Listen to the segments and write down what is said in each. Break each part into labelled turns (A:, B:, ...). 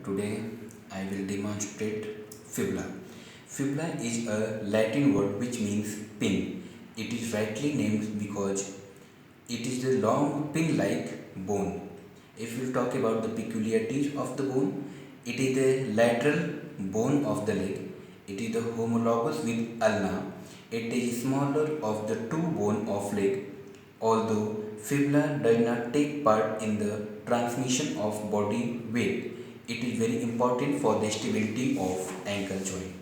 A: Today I will demonstrate fibula. Fibula is a Latin word which means pin. It is rightly named because it is the long pin-like bone. If we talk about the peculiarities of the bone, it is the lateral bone of the leg. It is the homologous with ulna. It is smaller of the two bone of leg. Although fibula does not take part in the transmission of body weight, it is very important for the stability of ankle joint.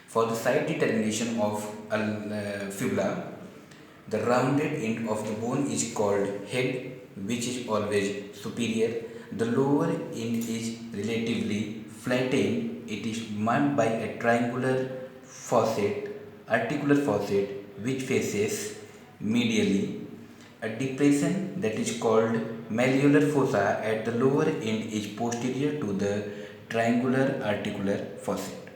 A: For the side determination of fibula, the rounded end of the bone is called head, which is always superior. The lower end is relatively flattened. It is marked by a triangular articular facet, which faces medially. A depression that is called malleolar fossa at the lower end is posterior to the triangular articular facet.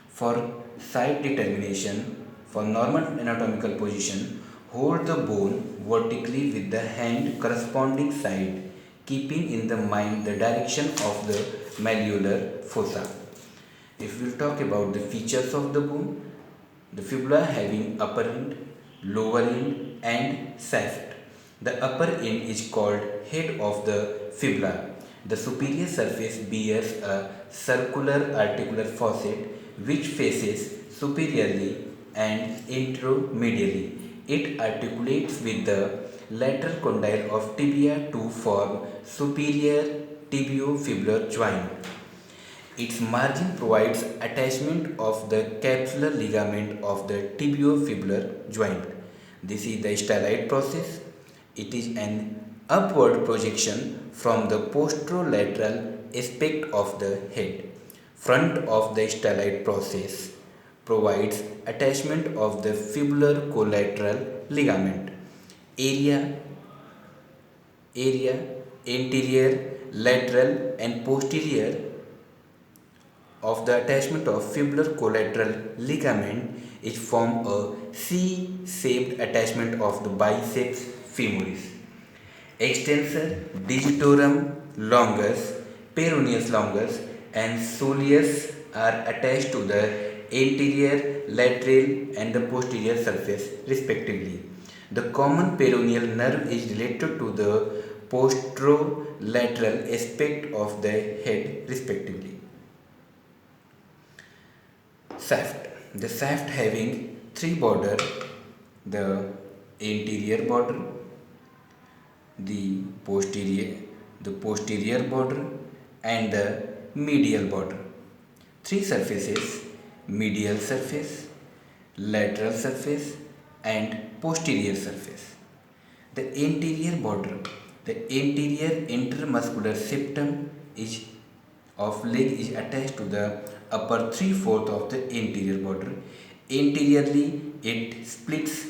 A: For side determination, for normal anatomical position, hold the bone vertically with the hand corresponding side, keeping in the mind the direction of the malleolar fossa. If we will talk about the features of the bone, the fibula having upper end, lower end and shaft. The upper end is called head of the fibula. The superior surface bears a circular articular facet which faces superiorly and anteromedially. It articulates with the lateral condyle of tibia to form superior tibiofibular joint. Its margin provides attachment of the capsular ligament of the tibiofibular joint. This is the styloid process. It is an upward projection from the posterolateral aspect of the head. Front of the styloid process provides attachment of the fibular collateral ligament. Area, anterior, lateral and posterior of the attachment of fibular collateral ligament is form a C-shaped attachment of the biceps femoris. Extensor digitorum longus, peroneus longus and soleus are attached to the anterior, lateral and the posterior surface respectively. The common peroneal nerve is related to the posterolateral aspect of the head respectively. Shaft. The shaft having three border, the anterior border, the posterior border and the medial border. Three surfaces, medial surface, lateral surface and posterior surface. The anterior border, the anterior intermuscular septum is of leg is attached to the upper 3/4 of the anterior border. Anteriorly it splits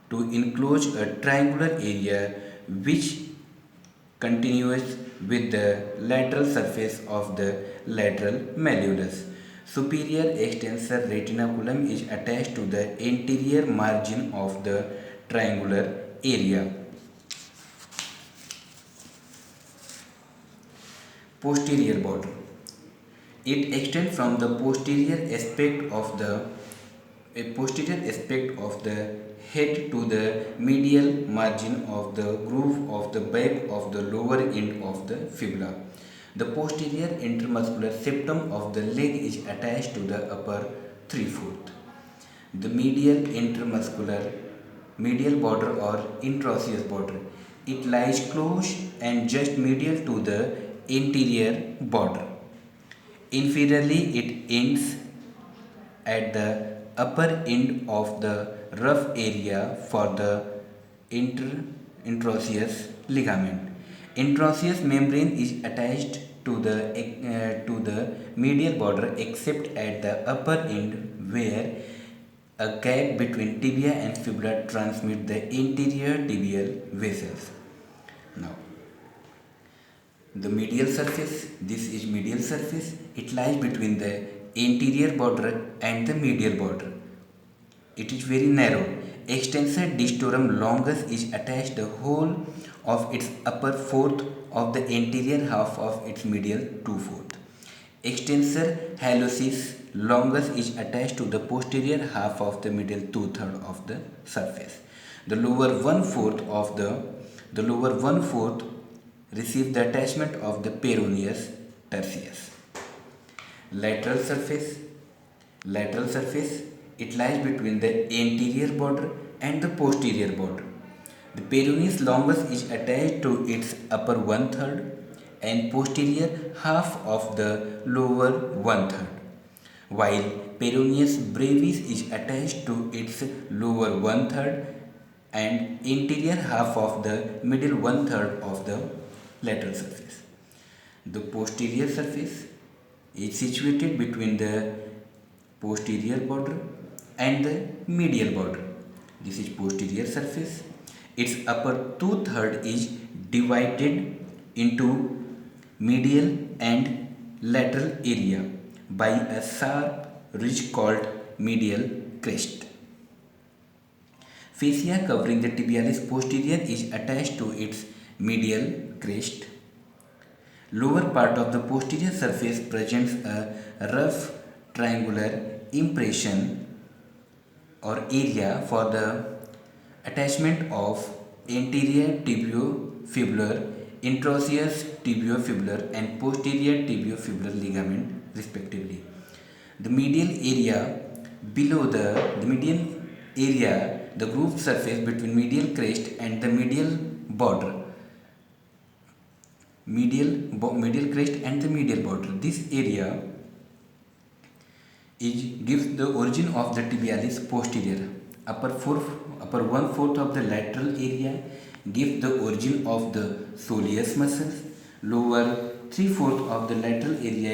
A: to enclose a triangular area which continues with the lateral surface of the lateral malleolus. Superior extensor retinaculum is attached to the anterior margin of the triangular area. Posterior border. It extends from the posterior aspect of the head to the medial margin of the groove of the back of the lower end of the fibula. The posterior intermuscular septum of the leg is attached to the upper 3/4. The medial border or interosseous border. It lies close and just medial to the anterior border. Inferiorly, it ends at the upper end of the rough area for the interosseous ligament. Interosseous membrane is attached to the medial border except at the upper end where a gap between tibia and fibula transmits the anterior tibial vessels. Now, the medial surface, this is medial surface, it lies between the anterior border and the medial border. It is very narrow extensor digitorum longus is attached the whole of its upper fourth of the anterior half of its medial 2/4. Extensor hallucis longus is attached to the posterior half of the medial 2/3 of the surface. The lower 1/4 receive the attachment of the peroneus tertius. Lateral surface. Lateral surface, it lies between the anterior border and the posterior border. The peroneus longus is attached to its upper 1/3 and posterior half of the lower 1/3, while peroneus brevis is attached to its lower 1/3 and interior half of the middle 1/3 of the lateral surface. The posterior surface is situated between the posterior border and the medial border. This is posterior surface. Its upper 2/3 is divided into medial and lateral area by a sharp ridge called medial crest. Fascia covering the tibialis posterior is attached to its medial crest. Lower part of the posterior surface presents a rough triangular impression or area for the attachment of anterior tibiofibular, intraosseous tibiofibular and posterior tibiofibular ligament respectively. The medial area below the median area, the grooved surface between medial crest and the medial border. Medial crest and the medial border. This area gives the origin of the tibialis posterior. Upper 1/4 of the lateral area gives the origin of the soleus muscles. Lower 3/4 of the lateral area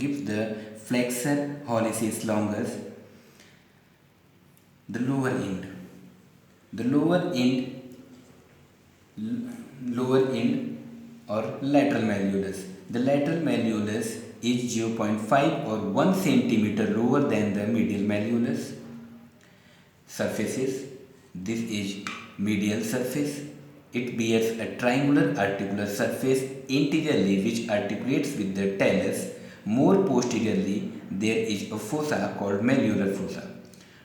A: gives the flexor hallucis longus. The lower end. The lower end or lateral malleolus. The lateral malleolus is 0.5 or 1 centimeter lower than the medial malleolus. Surfaces. This is medial surface. It bears a triangular articular surface anteriorly which articulates with the talus. More posteriorly, there is a fossa called malleolar fossa.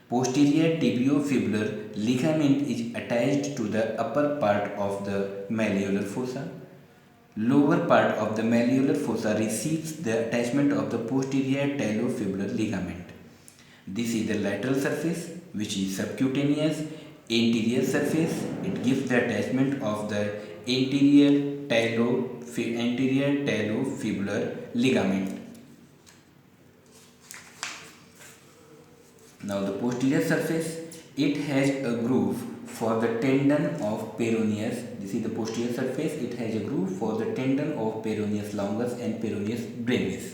A: Posterior tibiofibular ligament is attached to the upper part of the malleolar fossa. Lower part of the malleolar fossa receives the attachment of the posterior talofibular ligament. This is the lateral surface, which is subcutaneous. Anterior surface, it gives the attachment of the anterior talofibular ligament. Now the posterior surface, it has a groove for the tendon of peroneus. This is the posterior surface. It has a groove for the tendon of peroneus longus and peroneus brevis.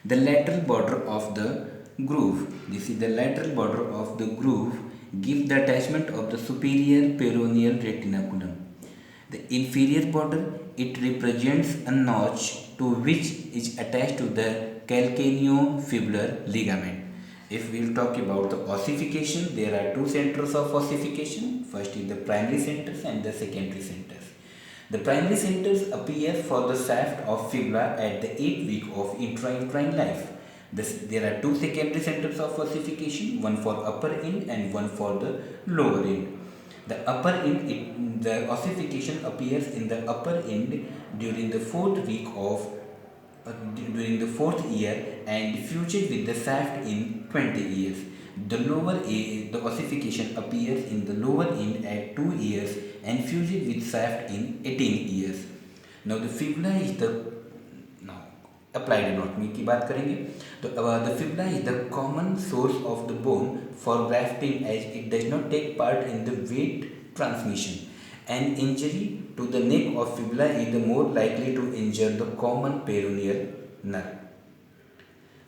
A: The lateral border of the groove. This is the lateral border of the groove. Gives the attachment of the superior peroneal retinaculum. The inferior border, it represents a notch to which is attached to the calcaneofibular ligament. If we will talk about the ossification, there are two centers of ossification. First is the primary centers and the secondary centers. The primary centers appear for the shaft of fibula at the 8th week of intrauterine life. There are two secondary centers of ossification, one for upper end and one for the lower end. The upper end, the ossification appears in the upper end during the 4th week of during the 4th year and fuses with the shaft in 20 years. The ossification appears in the lower end at 2 years and fuses with shaft in 18 years. Now the fibula is the applied anatomy की बात करेंगे तो the fibula is the common source of the bone for grafting as it does not take part in the weight transmission. An injury to the neck of fibula is the more likely to injure the common peroneal nerve.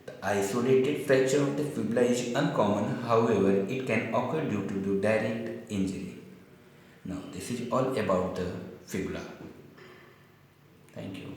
A: The isolated fracture of the fibula is uncommon, however, it can occur due to the direct injury. Now, this is all about the fibula. Thank you.